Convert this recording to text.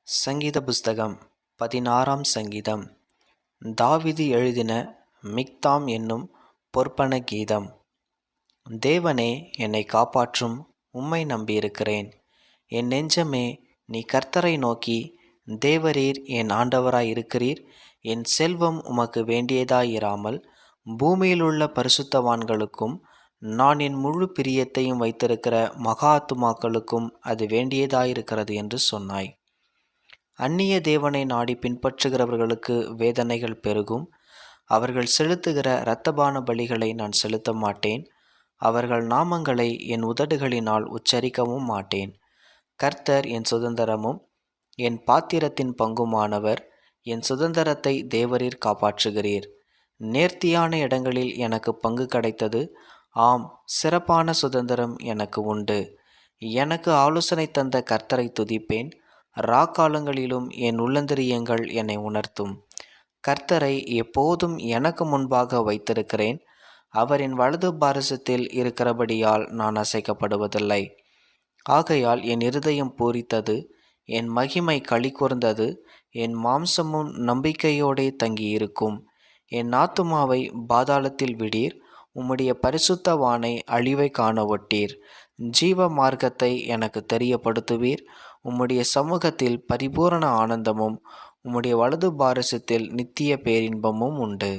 சங்கீத புஸ்தகம் 16ஆம் சங்கீதம். தாவீது எழுதின மிக்தாம் என்னும் பொற்பன கீதம். தேவனே, என்னை காப்பாற்றும், உம்மை நம்பியிருக்கிறேன். என் நெஞ்சமே, நீ கர்த்தரை நோக்கி, தேவரீர் என் ஆண்டவராயிருக்கிறீர். என் செல்வம் உமக்கு வேண்டியதாயிராமல் பூமியிலுள்ள பரிசுத்தவான்களுக்கும் நான் என் முழு பிரியத்தையும் வைத்திருக்கிற மகா ஆத்துமாக்களுக்கும் அது வேண்டியதாயிருக்கிறது என்று சொன்னாய். அந்நிய தேவனை நாடி பின்பற்றுகிறவர்களுக்கு வேதனைகள் பெருகும். அவர்கள் செலுத்துகிற இரத்தபான பலிகளை நான் செலுத்த மாட்டேன். அவர்கள் நாமங்களை என் உதடுகளினால் உச்சரிக்கவும் மாட்டேன். கர்த்தர் என் சுதந்திரமும் என் பாத்திரத்தின் பங்குமானவர். என் சுதந்திரத்தை தேவரீர் காப்பாற்றுகிறீர். நேர்த்தியான இடங்களில் எனக்கு பங்கு கிடைத்தது. ஆம், சிறப்பான சுதந்திரம் எனக்கு உண்டு. எனக்கு ஆலோசனை தந்த கர்த்தரை துதிப்பேன். ராக்காலங்களிலும் என் உள்ளந்திரியங்கள் என்னை உணர்த்தும். கர்த்தரை எப்போதும் எனக்கு முன்பாக வைத்திருக்கிறேன். அவரின் வலது பாரசத்தில் இருக்கிறபடியால் நான் அசைக்கப்படுவதில்லை. ஆகையால் என் இருதயம் பூரித்தது, என் மகிமை களி கூர்ந்தது. என் மாம்சமும் நம்பிக்கையோடே தங்கியிருக்கும். என் ஆத்துமாவை பாதாளத்தில் விடீர். உம்முடைய பரிசுத்தவானை அழிவை காண ஒட்டீர். ஜீவ மார்க்கத்தை எனக்கு தெரியப்படுத்துவீர். உம்முடைய சமூகத்தில் பரிபூரண ஆனந்தமும் உம்முடைய வலது பாரசத்தில் நித்திய பேரின்பமும் உண்டு.